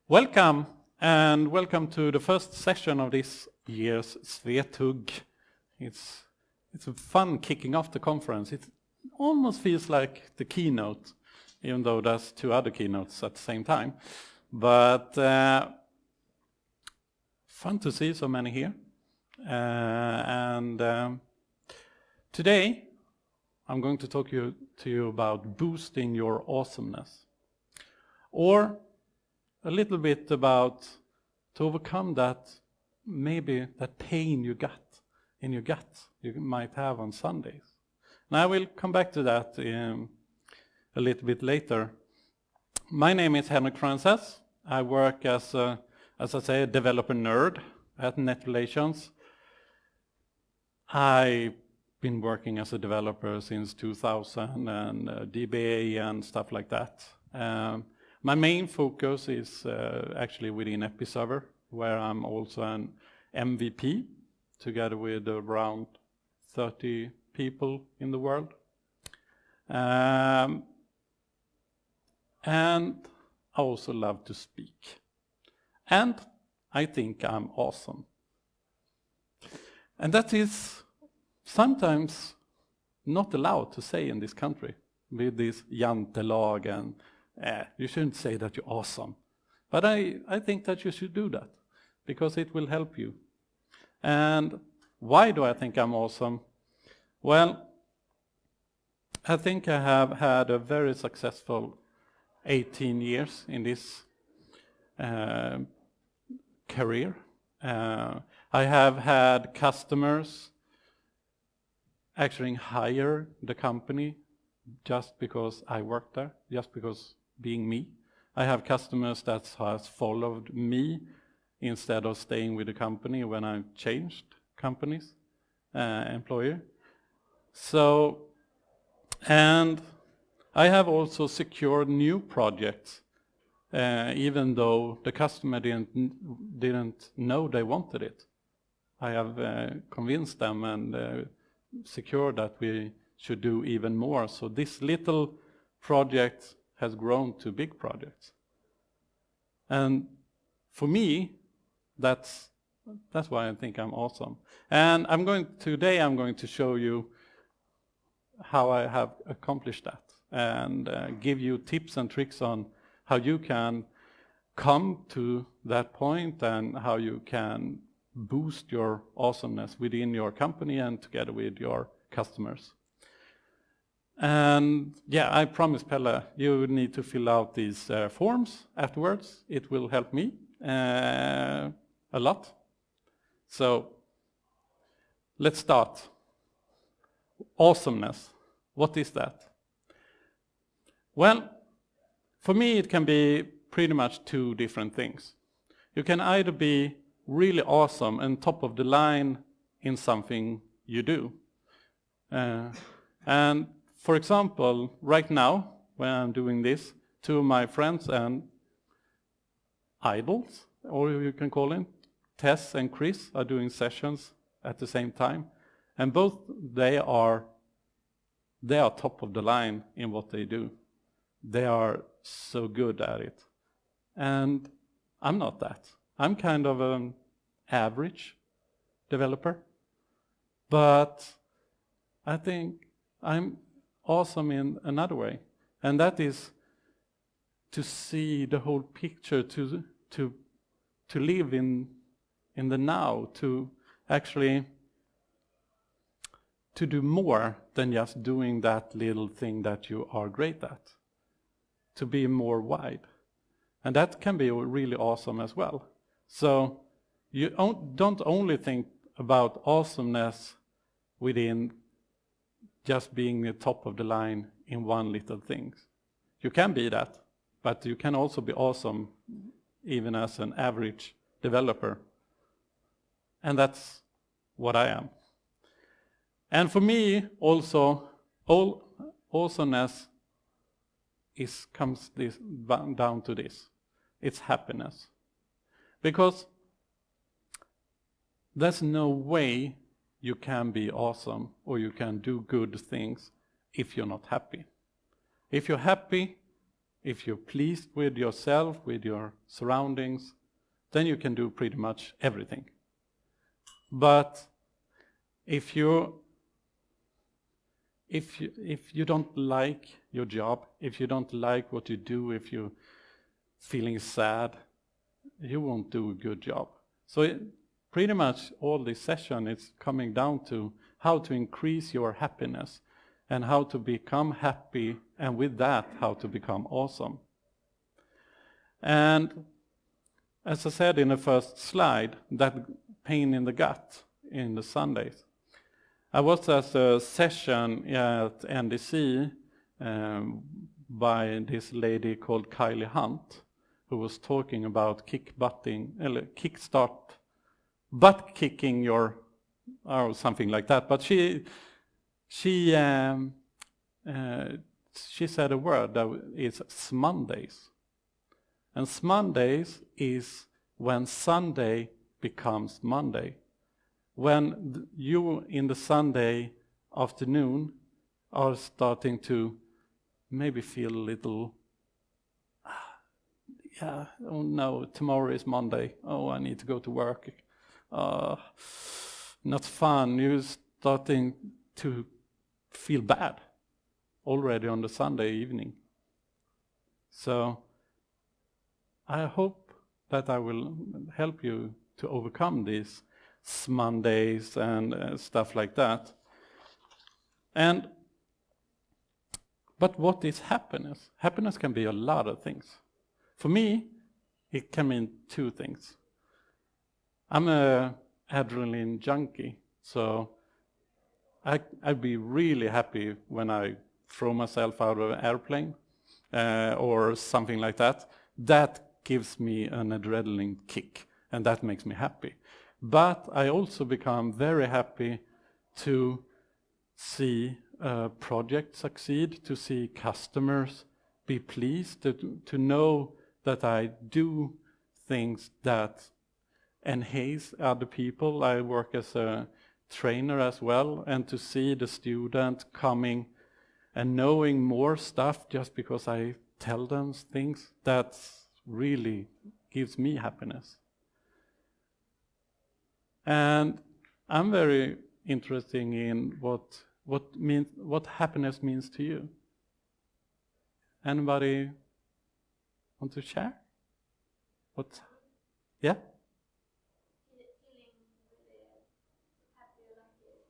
Welcome, and welcome to the first session of this year's Svetug. It's fun kicking off the conference. It almost feels like the keynote, even though there's two other keynotes at the same time. But fun to see so many here. Today, I'm going to talk to you about boosting your awesomeness. Or a little bit about to overcome that, maybe that pain you got in your gut you might have on Sundays. And I will come back to that a little bit later. My name is Henrik Fransas. I work as I say, a developer nerd at Net Relations. I've been working as a developer since 2000 and DBA and stuff like that. My main focus is actually within Episerver, where I'm also an MVP, together with around 30 people in the world. And I also love to speak. And I think I'm awesome. And that is sometimes not allowed to say in this country, with this jantelag and you shouldn't say that you're awesome. But I think that you should do that, because it will help you. And why do I think I'm awesome? Well, I think I have had a very successful 18 years in this career. I have had customers actually hire the company just because I worked there, just because being me. I have customers that has followed me instead of staying with the company when I changed companies, employer. So, and I have also secured new projects, even though the customer didn't know they wanted it. I have convinced them and secured that we should do even more. So this little project has grown to big projects. And for me, that's why I think I'm awesome. And today I'm going to show you how I have accomplished that, and give you tips and tricks on how you can come to that point and how you can boost your awesomeness within your company and together with your customers. And yeah, I promise, Pelle, you need to fill out these forms afterwards. It will help me a lot. So let's start. Awesomeness. What is that? Well, for me it can be pretty much two different things. You can either be really awesome and top of the line in something you do. And for example, right now, when I'm doing this, two of my friends and idols, or you can call them, Tess and Chris, are doing sessions at the same time. And both they are top of the line in what they do. They are so good at it. And I'm not that. I'm kind of an average developer. But I think I'm awesome in another way, and that is to see the whole picture, to live in the now, to actually to do more than just doing that little thing that you are great at, to be more wide. And that can be really awesome as well. So you don't only think about awesomeness within just being the top of the line in one little thing. You can be that, but you can also be awesome even as an average developer. And that's what I am. And for me also, awesomeness comes down to this. It's happiness. Because there's no way you can be awesome or you can do good things if you're not happy. If you're happy, if you're pleased with yourself, with your surroundings, then you can do pretty much everything. But if you don't like your job, if you don't like what you do, if you're feeling sad, you won't do a good job. So pretty much all this session is coming down to how to increase your happiness and how to become happy, and with that, how to become awesome. And as I said in the first slide, that pain in the gut in the Sundays. I was at a session at NDC by this lady called Kylie Hunt, who was talking about butt kicking your, or something like that. But she said a word that is SMondays. And SMondays is when Sunday becomes Monday. When you in the Sunday afternoon are starting to maybe feel a little, oh no, tomorrow is Monday. Oh, I need to go to work. Not fun. You're starting to feel bad already on the Sunday evening. So I hope that I will help you to overcome these SMondays and stuff like that. But what is happiness? Happiness can be a lot of things. For me, it can mean two things. I'm a adrenaline junkie, so I'd be really happy when I throw myself out of an airplane or something like that. That gives me an adrenaline kick, and that makes me happy. But I also become very happy to see a project succeed, to see customers be pleased, to know that I do things that enhance other people. I work as a trainer as well, and to see the student coming and knowing more stuff just because I tell them things, that really gives me happiness. And I'm very interested in what happiness means to you. Anybody want to share? What? Yeah? Feeling really happy, lucky,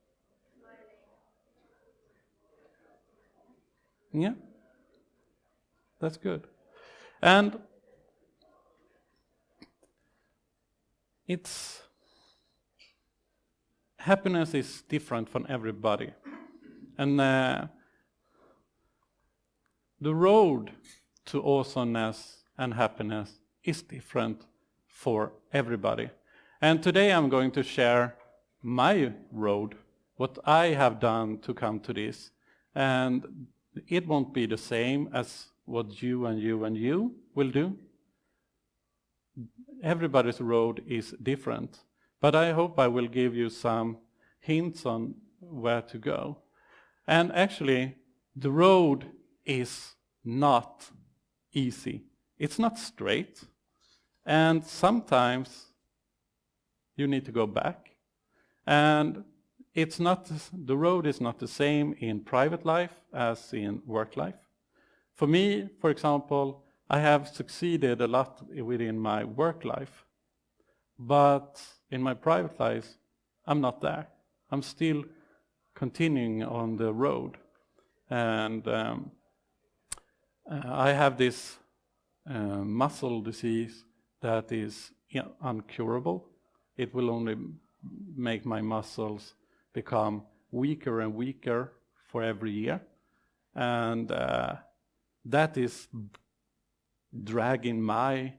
smiling. Yeah? That's good. And happiness is different from everybody. And the road to awesomeness and happiness is different for everybody. And today I'm going to share my road, what I have done to come to this. And it won't be the same as what you and you and you will do. Everybody's road is different. But I hope I will give you some hints on where to go. And actually, the road is not easy. It's not straight. And sometimes you need to go back. And the road is not the same in private life as in work life. For me, for example, I have succeeded a lot within my work life. But in my private life, I'm not there. I'm still continuing on the road. And I have this muscle disease that is incurable. It will only make my muscles become weaker and weaker for every year. And that is dragging my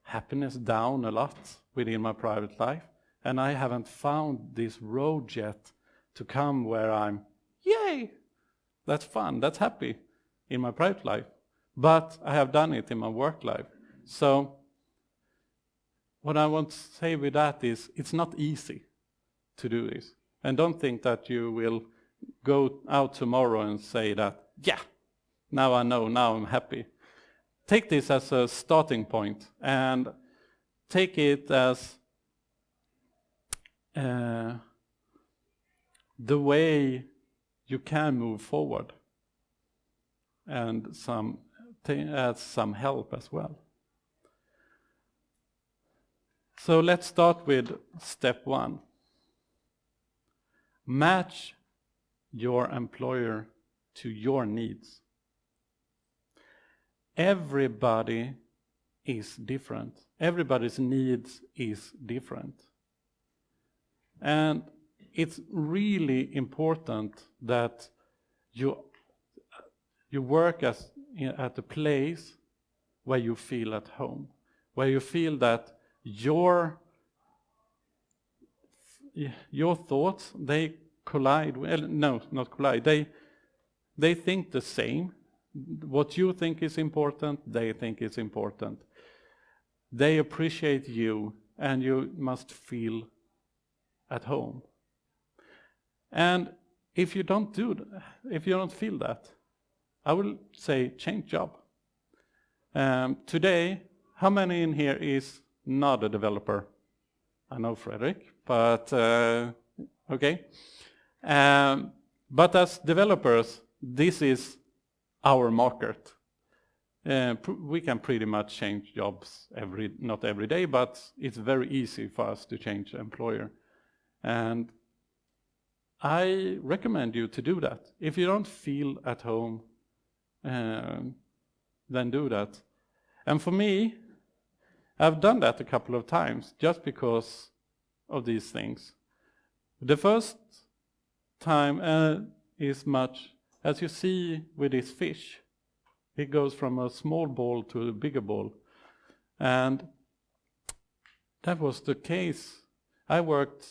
happiness down a lot within my private life. And I haven't found this road yet to come where I'm, yay, that's fun, that's happy in my private life. But I have done it in my work life. So what I want to say with that is it's not easy to do this. And don't think that you will go out tomorrow and say that, yeah, now I know, now I'm happy. take this as a starting point and take it as the way you can move forward, and add some help as well. So let's start with step 1. Match your employer to your needs. Everybody is different. Everybody's needs is different. And it's really important that you work at a place where you feel at home, where you feel that your thoughts, they collide. Well, no, not collide. They think the same. What you think is important, they think is important. They appreciate you, and you must feel at home. And if you don't feel that, I will say change job. Today, how many in here is not a developer? I know Frederick, but okay. But as developers, this is our market. We can pretty much change jobs not every day, but it's very easy for us to change employer. And I recommend you to do that. If you don't feel at home, then do that. And for me, I've done that a couple of times just because of these things. The first time is much, as you see with this fish, it goes from a small ball to a bigger ball. And that was the case. I worked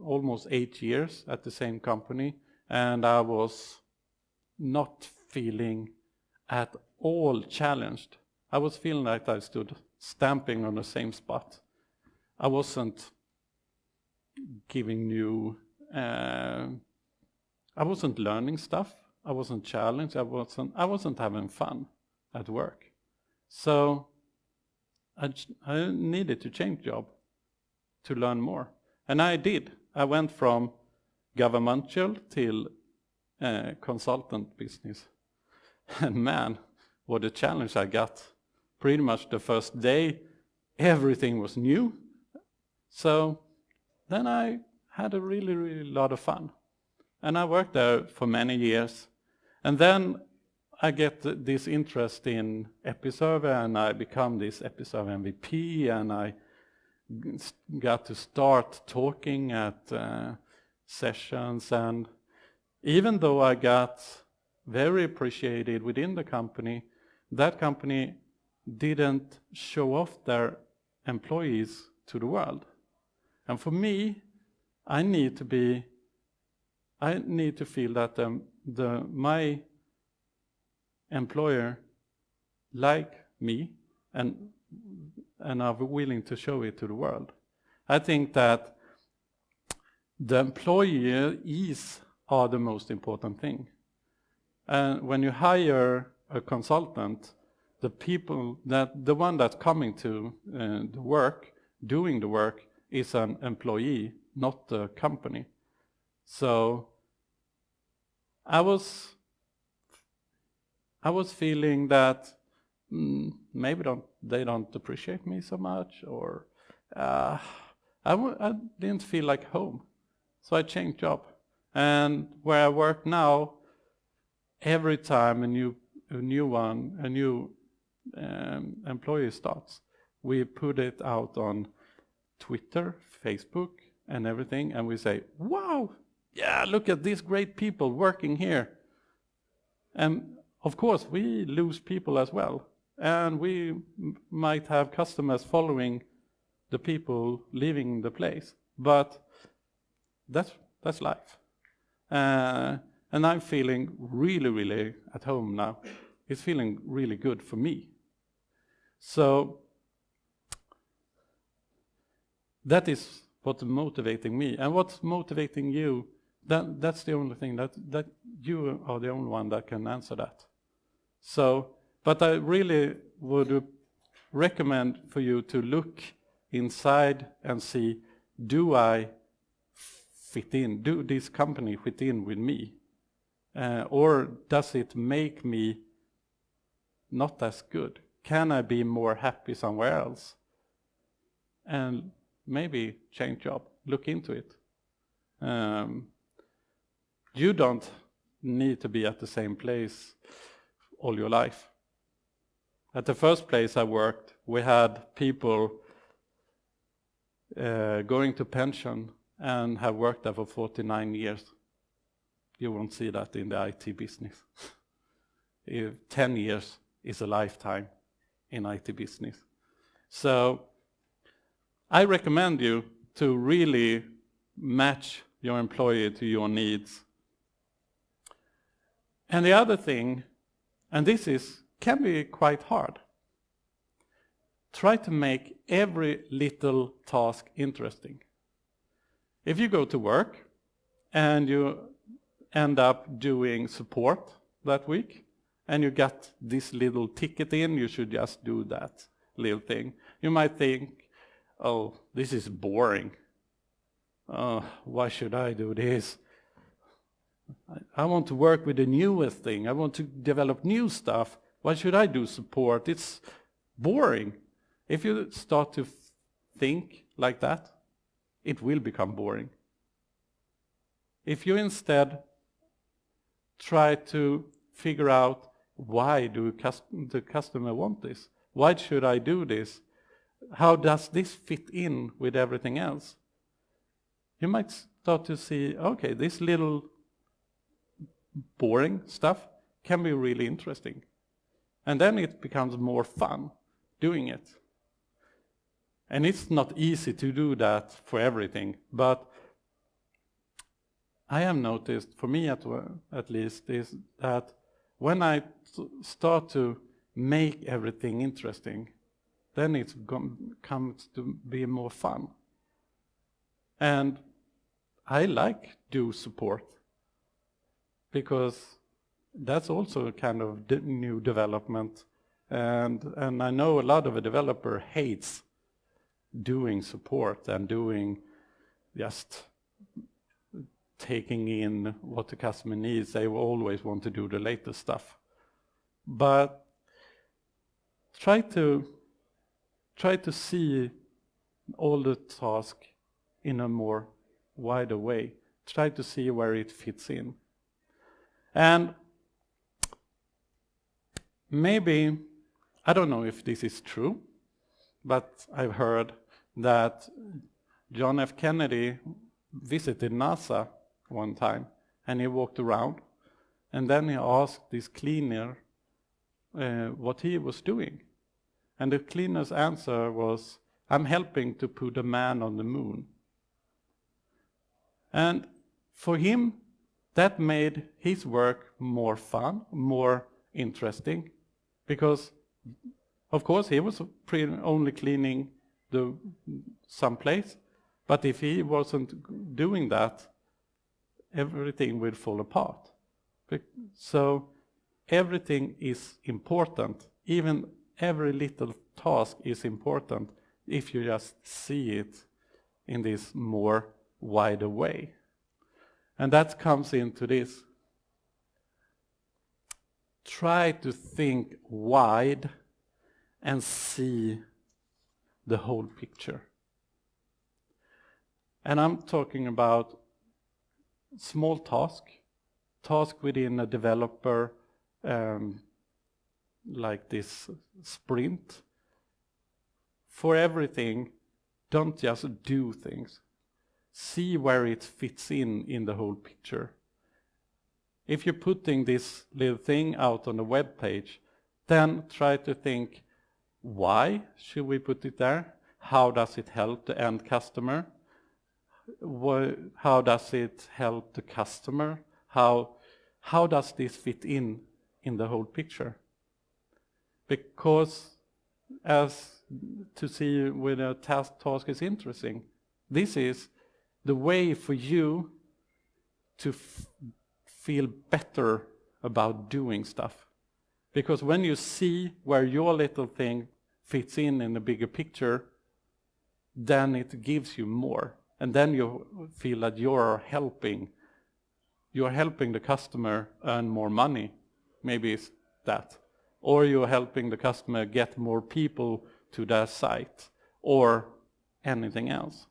almost 8 years at the same company, and I was not feeling at all challenged. I was feeling like I stood stamping on the same spot. I wasn't giving new, I wasn't learning stuff. I wasn't challenged. I wasn't having fun at work. So I needed to change job to learn more. And I did. I went from governmental till consultant business. And man, what a challenge I got. Pretty much the first day, everything was new. So then I had a really, really lot of fun. And I worked there for many years. And then I get this interest in Episerver, and I become this Episerver MVP, and I got to start talking at sessions. And even though I got very appreciated within the company, that company didn't show off their employees to the world. And for me, I need to feel that my employer like me and are willing to show it to the world. I think that the employees are the most important thing. And when you hire a consultant, the one that's coming to the work, doing the work, is an employee, not the company. So I was feeling that maybe they don't appreciate me so much, or I didn't feel like home. So I changed job. And where I work now, every time a new employee starts, we put it out on Twitter, Facebook, and everything, and we say, wow, yeah, look at these great people working here. And of course, we lose people as well. And we might have customers following the people leaving the place. But that's life. And I'm feeling really, really at home now. It's feeling really good for me. So that is what's motivating me. And what's motivating you, that's the only thing, that you are the only one that can answer that. So, but I really would recommend for you to look inside and see, do I fit in? Do this company fit in with me? Or does it make me not as good? Can I be more happy somewhere else? And maybe change job, look into it. You don't need to be at the same place all your life. At the first place I worked, we had people going to pension and have worked there for 49 years. You won't see that in the IT business. 10 years is a lifetime in IT business. So I recommend you to really match your employee to your needs. And the other thing, and this can be quite hard, try to make every little task interesting. If you go to work and you end up doing support that week, and you got this little ticket in, you should just do that little thing. You might think, oh, this is boring. Oh, why should I do this? I want to work with the newest thing. I want to develop new stuff. Why should I do support? It's boring. If you start to think like that, it will become boring. If you instead try to figure out, why do the customer want this? Why should I do this? How does this fit in with everything else? You might start to see, okay, this little boring stuff can be really interesting. And then it becomes more fun doing it. And it's not easy to do that for everything, but I have noticed, for me at least, is that when I start to make everything interesting, then it comes to be more fun. And I like do support, because that's also a kind of new development. And I know a lot of a developer hates doing support and doing just taking in what the customer needs. They will always want to do the latest stuff. But try to see all the tasks in a more wider way. Try to see where it fits in. And maybe, I don't know if this is true, but I've heard that John F. Kennedy visited NASA one time, and he walked around, and then he asked this cleaner what he was doing. And the cleaner's answer was, I'm helping to put a man on the moon. And for him, that made his work more fun, more interesting, because, of course, he was only cleaning some place, but if he wasn't doing that, everything will fall apart. So everything is important. Even every little task is important if you just see it in this more wider way. And that comes into this. Try to think wide and see the whole picture. And I'm talking about small task within a developer, like this sprint. For everything, don't just do things. See where it fits in the whole picture. If you're putting this little thing out on the web page, then try to think, why should we put it there? How does it help the end customer? How does it help the customer? How does this fit in the whole picture? Because as to see whether a task is interesting, this is the way for you to feel better about doing stuff. Because when you see where your little thing fits in the bigger picture, then it gives you more. And then you feel that you're helping the customer earn more money. Maybe it's that. Or you're helping the customer get more people to their site, or anything else.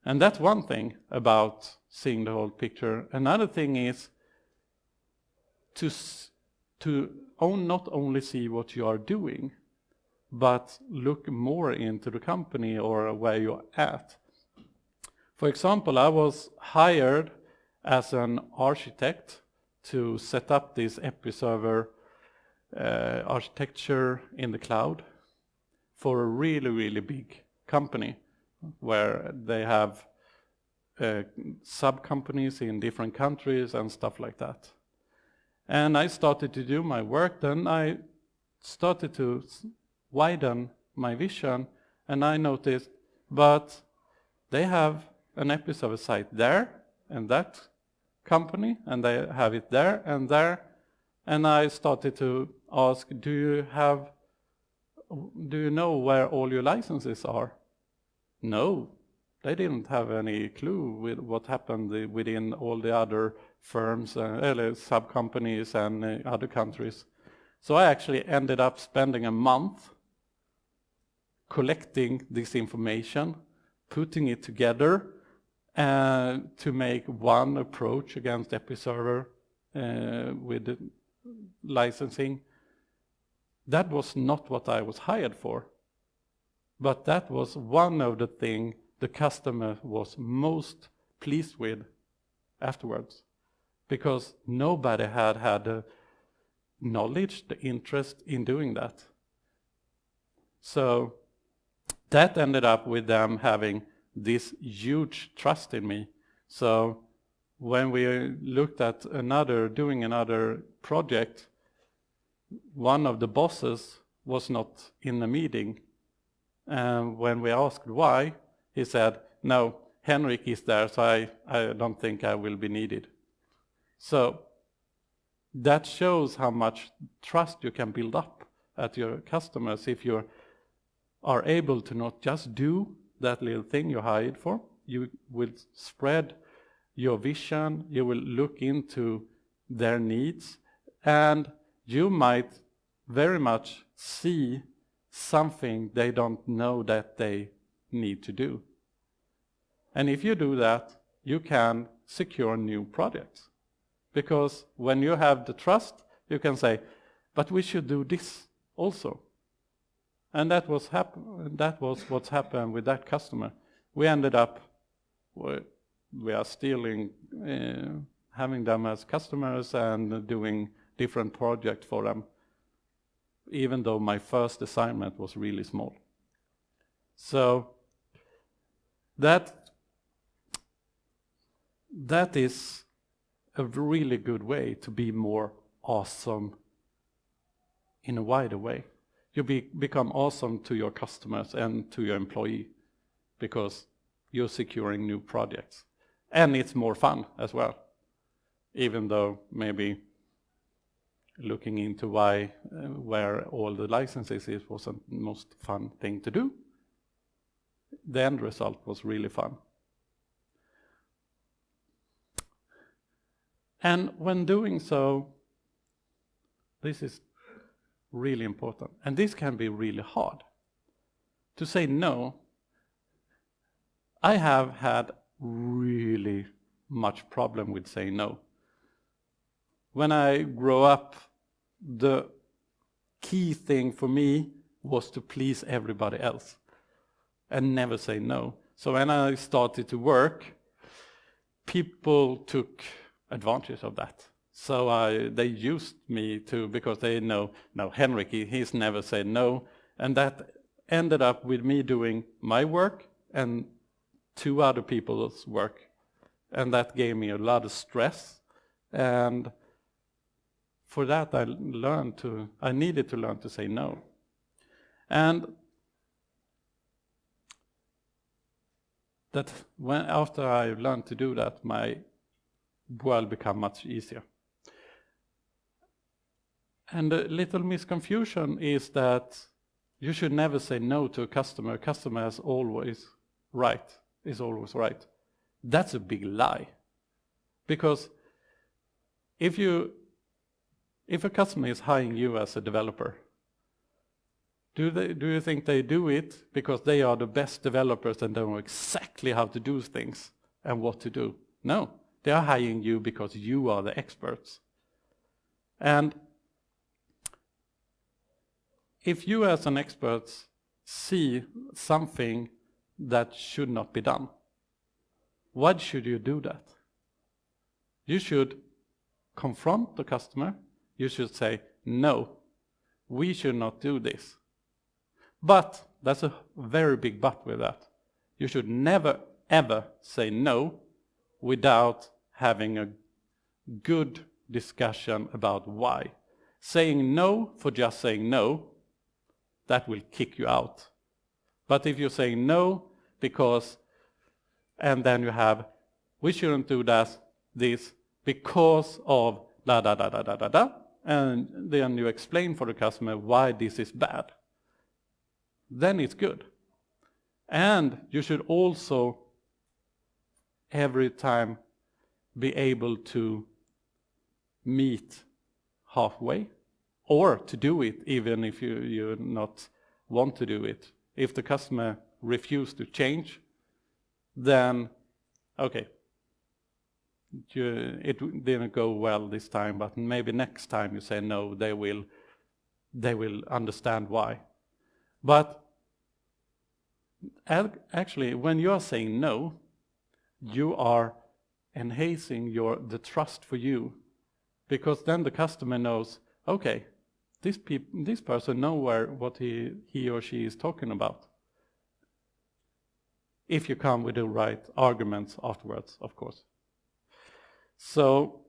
And that's one thing about seeing the whole picture. Another thing is to not only see what you are doing, but look more into the company or where you're at. For example, I was hired as an architect to set up this Episerver architecture in the cloud for a really, really big company where they have sub-companies in different countries and stuff like that. And I started to do my work, then I started to widen my vision, and I noticed, but they have an Episerver site there, and that company, and they have it there, and I started to ask, do you know where all your licenses are? No, they didn't have any clue with what happened within all the other firms, sub-companies and other countries. So I actually ended up spending a month collecting this information, putting it together, to make one approach against Episerver with the licensing. That was not what I was hired for, but that was one of the things the customer was most pleased with afterwards, because nobody had the knowledge, the interest in doing that. So that ended up with them having this huge trust in me. So when we looked at doing another project, one of the bosses was not in the meeting. And when we asked why, he said, no, Henrik is there, so I don't think I will be needed. So that shows how much trust you can build up at your customers if you are able to not just do that little thing you're hired for. You will spread your vision, you will look into their needs, and you might very much see something they don't know that they need to do. And if you do that, you can secure new projects. Because when you have the trust, you can say, but we should do this also. And that was what's happened with that customer. We ended up, we are still having them as customers and doing different projects for them, even though my first assignment was really small. So that is a really good way to be more awesome in a wider way. You become awesome to your customers and to your employee because you're securing new projects. And it's more fun as well, even though maybe looking into where all the licenses is wasn't the most fun thing to do. The end result was really fun. And when doing so, this is really important. And this can be really hard. To say no, I have had really much problem with saying no. When I grow up, the key thing for me was to please everybody else and never say no. So when I started to work, people took advantage of that. So they used me because they know, no, Henrik, he's never said no. And that ended up with me doing my work and 2 other people's work. And that gave me a lot of stress. And for that, I needed to learn to say no. And that after I learned to do that, my world became much easier. And a little misconfusion is that you should never say no to a customer. A customer is always right. That's a big lie. Because if a customer is hiring you as a developer, do you think they do it because they are the best developers and know exactly how to do things and what to do? No, they are hiring you because you are the experts. And if you as an expert see something that should not be done, why should you do that? You should confront the customer. You should say, no, we should not do this. But there's a very big but with that. You should never, ever say no without having a good discussion about why. Saying no for just saying no, that will kick you out. But if you're saying no because, and then you have, we shouldn't do this because of da da da da da da da, and then you explain for the customer why this is bad, then it's good. And you should also every time be able to meet halfway, or to do it even if you not want to do it. If the customer refuses to change, then okay, it didn't go well this time, but maybe next time you say no, they will understand why. But actually, when you are saying no, you are enhancing the trust for you, because then the customer knows, okay, this person knows what he or she is talking about. If you come with the right arguments afterwards, of course. So,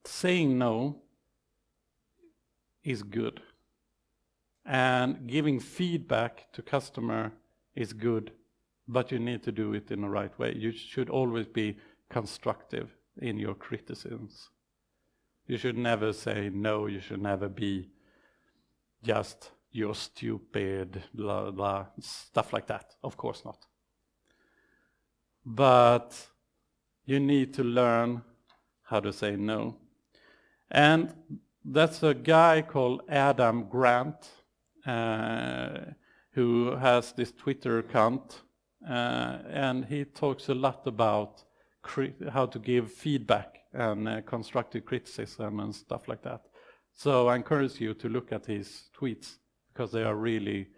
saying no is good. And giving feedback to customer is good, but you need to do it in the right way. You should always be constructive in your criticisms. You should never say no, you should never be just, you're stupid, blah, blah, stuff like that. Of course not. But you need to learn how to say no. And that's a guy called Adam Grant, who has this Twitter account, and he talks a lot about how to give feedback and constructive criticism and stuff like that. So I encourage you to look at his tweets, because they are really,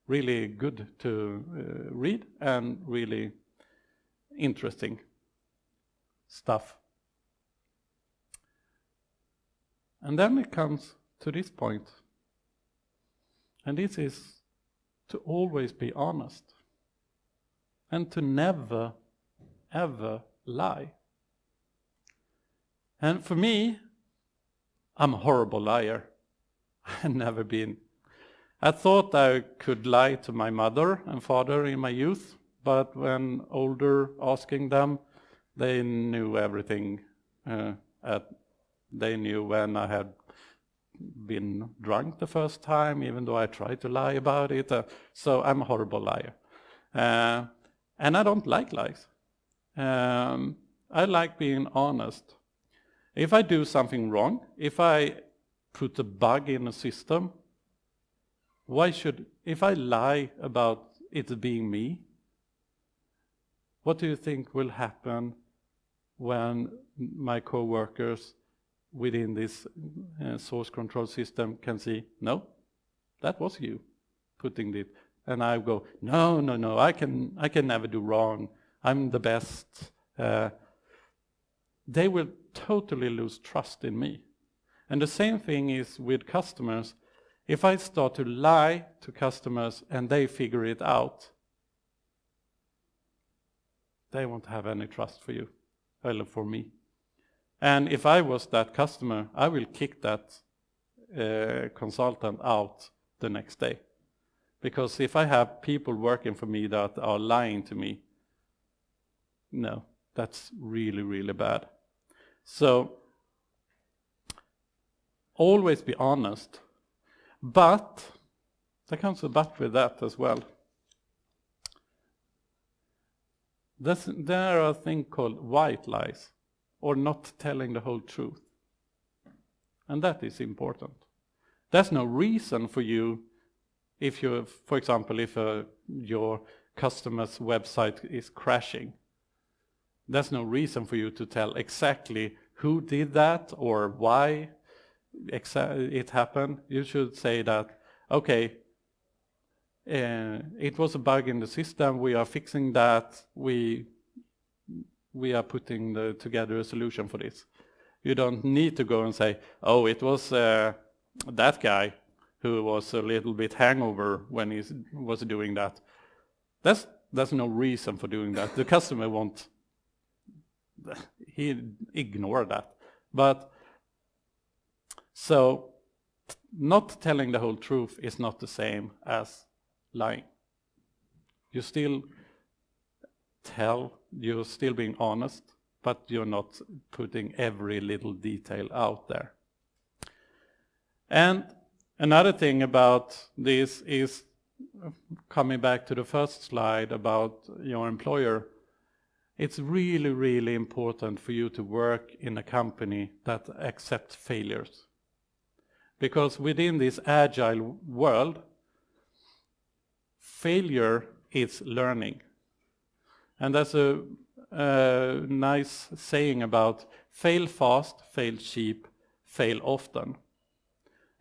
really good to read and really interesting stuff. And then it comes to this point. And this is to always be honest. And to never, ever lie. And for me, I'm a horrible liar. I've never been. I thought I could lie to my mother and father in my youth, but when older, asking them, they knew everything. They knew when I had been drunk the first time, even though I tried to lie about it. So I'm a horrible liar. And I don't like lies. I like being honest. If I do something wrong, if I put a bug in a system, if I lie about it being me, what do you think will happen when my co-workers within this source control system can see, no, that was you putting it, and I go, no, I can never do wrong, I'm the best. They will totally lose trust in me. And the same thing is with customers. If I start to lie to customers and they figure it out, they won't have any trust for you, or for me. And if I was that customer, I will kick that consultant out the next day. Because if I have people working for me that are lying to me, no, that's really, really bad. So always be honest, but there comes a but with that as well. There are things called white lies, or not telling the whole truth. And that is important. There's no reason for you, if you, for example, if your customer's website is crashing, there's no reason for you to tell exactly who did that or why it happened. You should say that, okay, it was a bug in the system, we are fixing that, we are putting together a solution for this. You don't need to go and say, oh, it was that guy who was a little bit hangover when he was doing that. There's no reason for doing that. The customer won't, he ignore that. But so not telling the whole truth is not the same as lying. You still you're still being honest, but you're not putting every little detail out there. And another thing about this is, coming back to the first slide about your employer, it's really, really important for you to work in a company that accepts failures. Because within this agile world, failure is learning. And there's a nice saying about fail fast, fail cheap, fail often.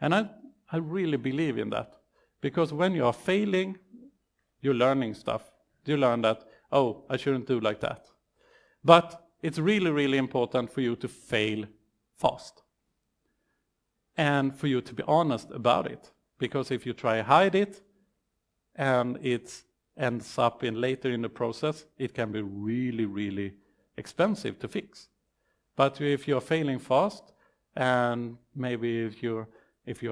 And I really believe in that. Because when you are failing, you're learning stuff. You learn that, oh, I shouldn't do like that. But it's really, really important for you to fail fast. And for you to be honest about it. Because if you try to hide it, and it ends up later in the process, it can be really, really expensive to fix. But if you're failing fast, and maybe if you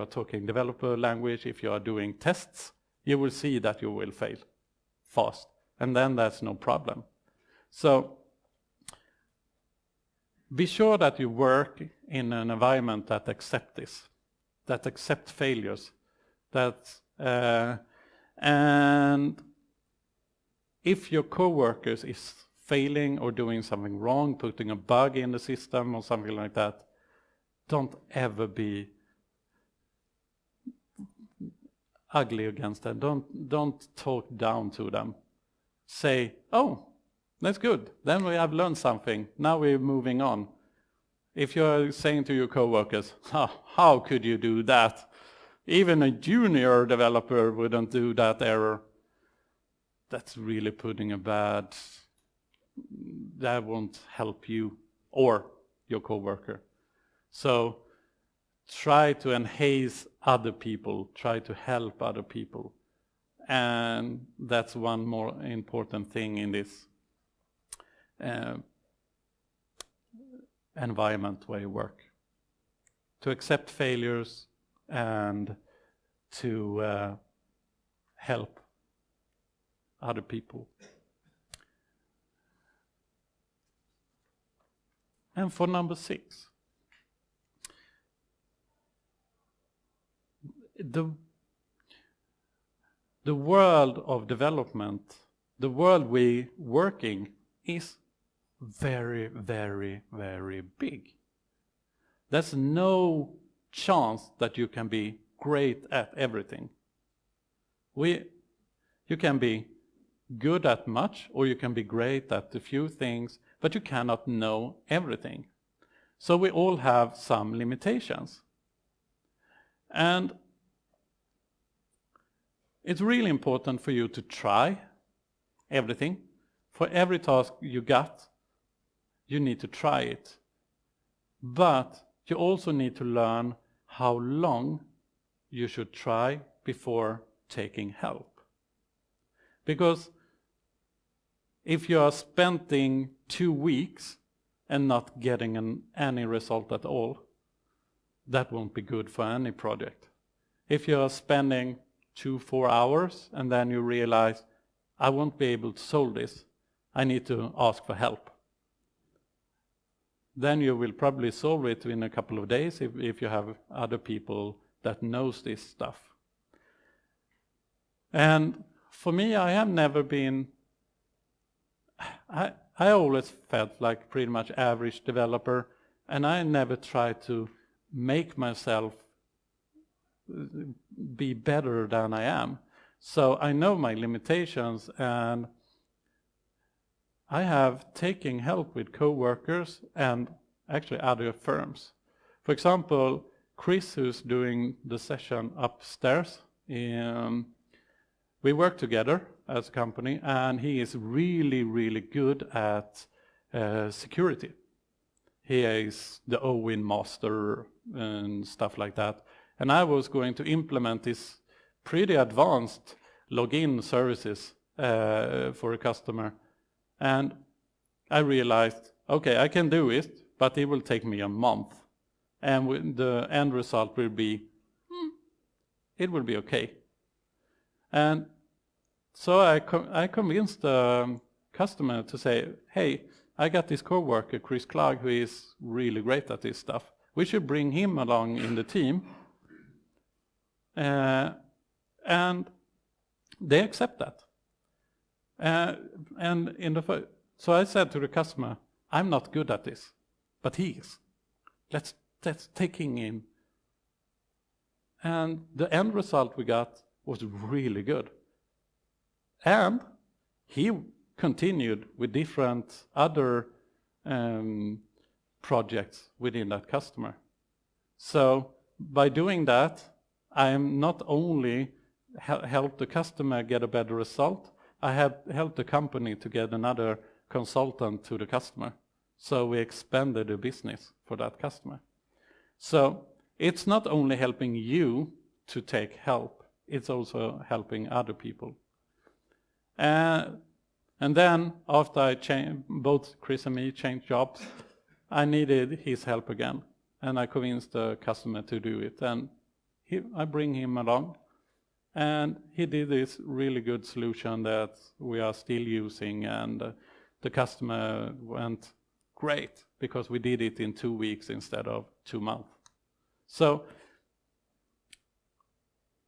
are talking developer language, if you are doing tests, you will see that you will fail fast. And then that's no problem. So be sure that you work in an environment that accepts this, that accepts failures, and if your coworkers is failing or doing something wrong, putting a bug in the system or something like that, don't ever be ugly against them. Don't talk down to them. Say, oh, that's good. Then we have learned something. Now we're moving on. If you're saying to your coworkers, how could you do that? Even a junior developer wouldn't do that error. That's really putting that won't help you or your coworker. So try to enhance other people, try to help other people. And that's one more important thing in this environment where you work. To accept failures and to help other people. And for number 6, the world of development, the world we work in, is very, very, very big. There's no chance that you can be great at everything. You can be good at much, or you can be great at a few things, but you cannot know everything. So we all have some limitations. And it's really important for you to try everything. For every task you got, you need to try it. But you also need to learn how long you should try before taking help. Because if you are spending 2 weeks and not getting any result at all, that won't be good for any project. If you are spending 2-4 hours and then you realize, I won't be able to solve this, I need to ask for help, then you will probably solve it in a couple of days if you have other people that knows this stuff. And for me, I have never been, I always felt like pretty much average developer, and I never tried to make myself be better than I am. So I know my limitations, and I have taken help with co-workers and actually other firms. For example, Chris, who's doing the session upstairs, we work together as a company, and he is really, really good at security. He is the OWIN master and stuff like that. And I was going to implement this pretty advanced login services for a customer. And I realized, okay, I can do it, but it will take me a month. And the end result will be, it will be okay. And so I convinced the customer to say, hey, I got this coworker, Chris Clark, who is really great at this stuff. We should bring him along in the team. And they accept that. So I said to the customer, I'm not good at this, but he is. Let's take him in. And the end result we got was really good. And he continued with different other projects within that customer. So by doing that, I am not only helped the customer get a better result, I have helped the company to get another consultant to the customer. So we expanded the business for that customer. So it's not only helping you to take help, it's also helping other people. And then after both Chris and me changed jobs, I needed his help again. And I convinced the customer to do it. And I bring him along. And he did this really good solution that we are still using. And the customer went great because we did it in 2 weeks instead of 2 months. So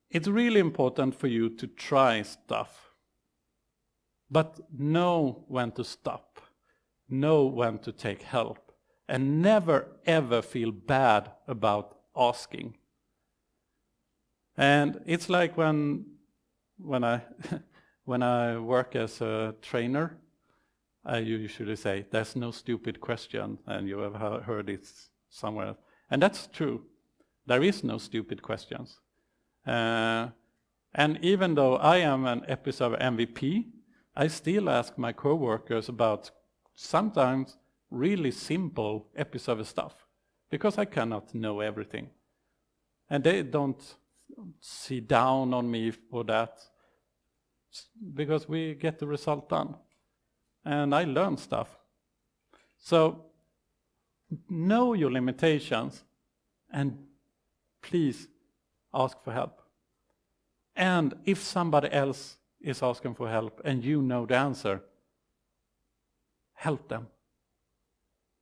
it's really important for you to try stuff. But know when to stop. Know when to take help. And never ever feel bad about asking. And it's like when I when I work as a trainer, I usually say, there's no stupid question, and you have heard it somewhere. And that's true. There is no stupid questions. And even though I am an episode MVP, I still ask my coworkers about sometimes really simple episode stuff, because I cannot know everything. And they don't see down on me for that, because we get the result done. And I learn stuff. So know your limitations and please ask for help. And if somebody else is asking for help and you know the answer, help them.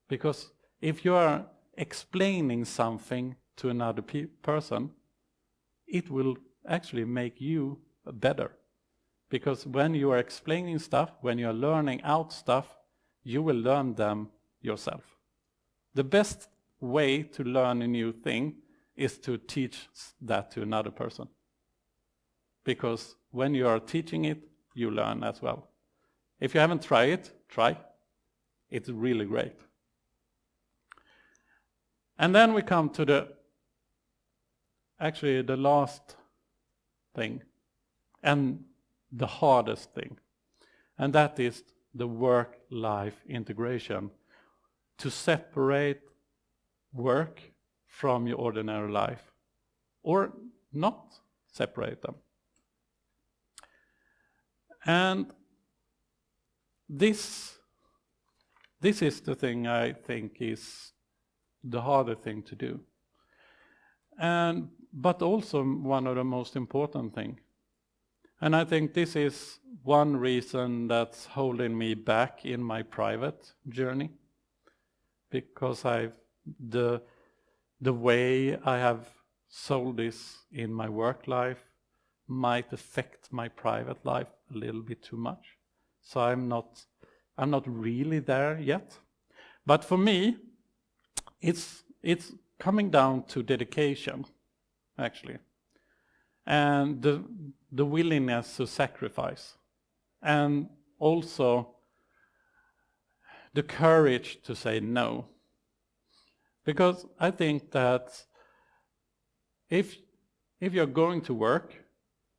Because if you are explaining something to another person, it will actually make you better. Because when you are explaining stuff, when you are learning out stuff, you will learn them yourself. The best way to learn a new thing is to teach that to another person. Because when you are teaching it, you learn as well. If you haven't tried it, try. It's really great. And then we come to the last thing, and the hardest thing, and that is the work-life integration. To separate work from your ordinary life, or not separate them. And this is the thing I think is the harder thing to do. But also one of the most important thing. And I think this is one reason that's holding me back in my private journey. because the way I have sold this in my work life might affect my private life a little bit too much. So I'm not really there yet. But for me, it's coming down to dedication, actually, and the willingness to sacrifice, and also the courage to say no. Because I think that if you're going to work,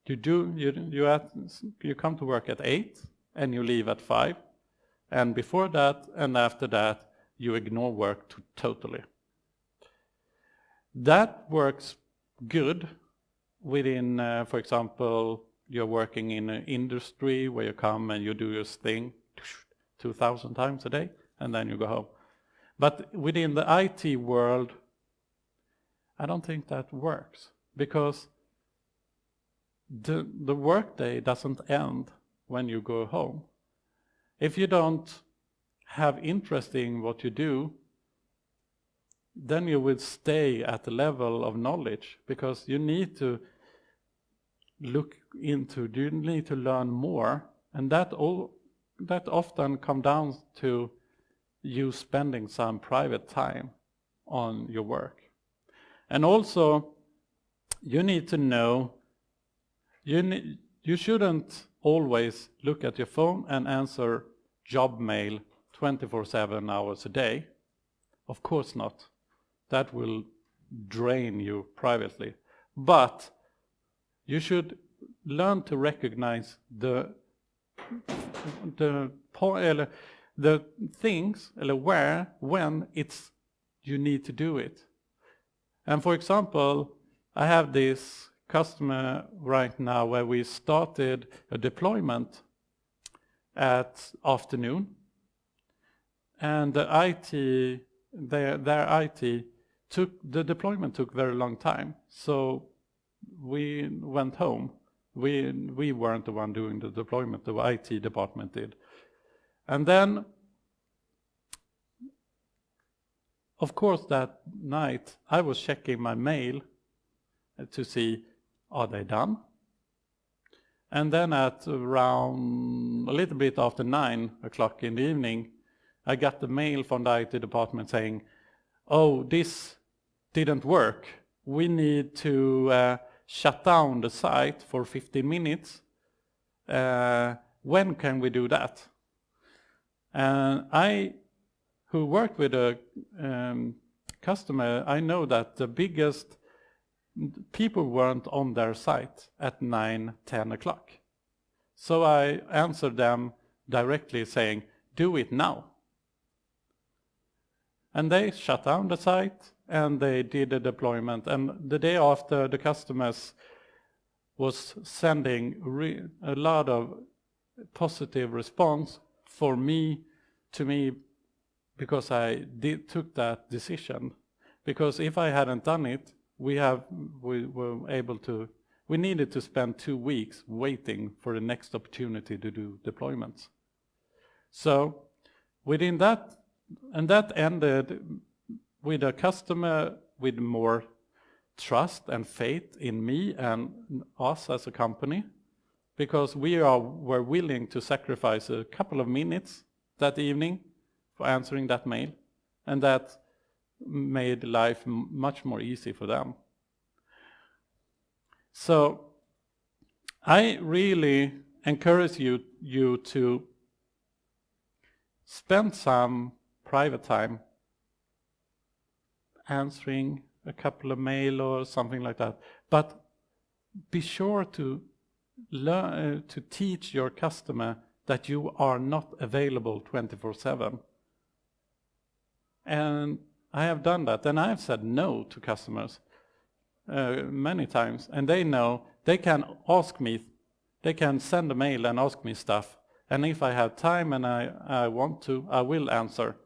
you come to work at 8 and you leave at 5, and before that and after that you ignore work totally. That works good within, for example, you're working in an industry where you come and you do your thing 2,000 times a day and then you go home. But within the IT world, I don't think that works, because the workday doesn't end when you go home. If you don't have interest in what you do, then you will stay at the level of knowledge, because you need to you need to learn more, and that often come down to you spending some private time on your work. And also, you need to know, you shouldn't always look at your phone and answer job mail 24/7 hours a day. Of course not. That will drain you privately. But you should learn to recognize the things, when you need to do it. And for example, I have this customer right now where we started a deployment at afternoon, and their IT the deployment took very long time, so we went home. We weren't the one doing the deployment, the IT department did. And then, of course, that night I was checking my mail to see, are they done? And then at around a little bit after 9 o'clock in the evening, I got the mail from the IT department saying, oh, this didn't work. We need to shut down the site for 15 minutes. When can we do that? And I, who worked with a customer, I know that the biggest people weren't on their site at 9, 10 o'clock. So I answered them directly saying, do it now. And they shut down the site and they did a deployment. And the day after, the customers was sending a lot of positive response to me, because I took that decision. Because if I hadn't done it, we needed to spend 2 weeks waiting for the next opportunity to do deployments. So within that, and that ended with a customer with more trust and faith in me and us as a company, because we were willing to sacrifice a couple of minutes that evening for answering that mail, and that made life much more easy for them. So I really encourage you to spend some private time answering a couple of mail or something like that, but be sure to learn to teach your customer that you are not available 24/7. And I have done that, and I have said no to customers many times, and they know they can ask me, they can send a mail and ask me stuff, and if I have time and I want to, I will answer,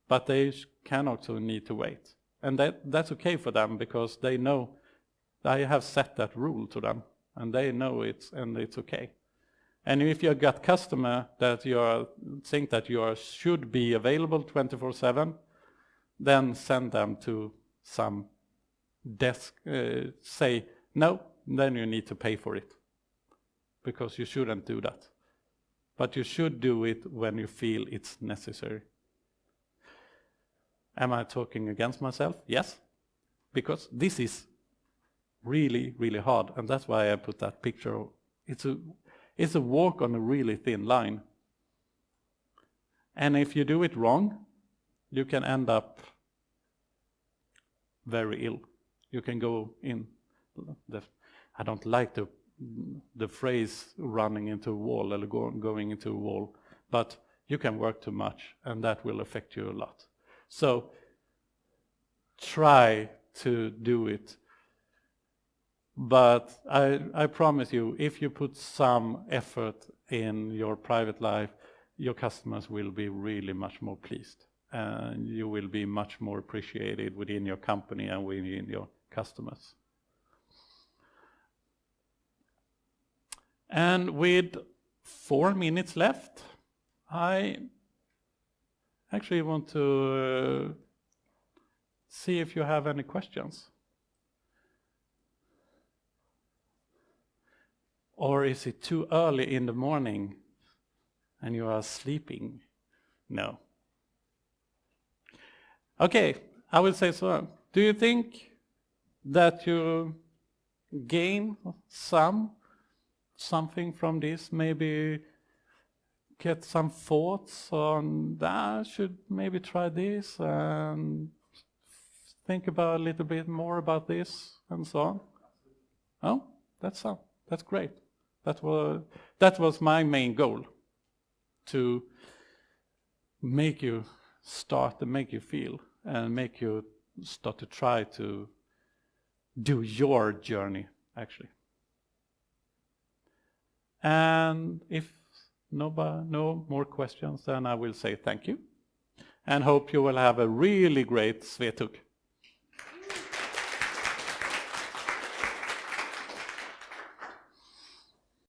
but they can also need to wait. And that's okay for them, because they know I have set that rule to them, and they know it's okay. And if you got customer that you think that you should be available 24/7, then send them to some desk, say no, then you need to pay for it, because you shouldn't do that. But you should do it when you feel it's necessary. Am I talking against myself? Yes, because this is really, really hard, and that's why I put that picture. It's a walk on a really thin line. And if you do it wrong, you can end up very ill. You can go in, I don't like the phrase running into a wall or going into a wall, but you can work too much and that will affect you a lot. So try to do it. But I promise you, if you put some effort in your private life, your customers will be really much more pleased. And you will be much more appreciated within your company and within your customers. And with 4 minutes left, I actually want to see if you have any questions. Or is it too early in the morning and you are sleeping? No. Okay, I will say so. Do you think that you gain something from this? Maybe get some thoughts on that, I should maybe try this and think about a little bit more about this and so on? Oh, that's great. That was my main goal, to make you start and make you feel and make you start to try to do your journey, actually. And if no more questions, then I will say thank you and hope you will have a really great Svetuk.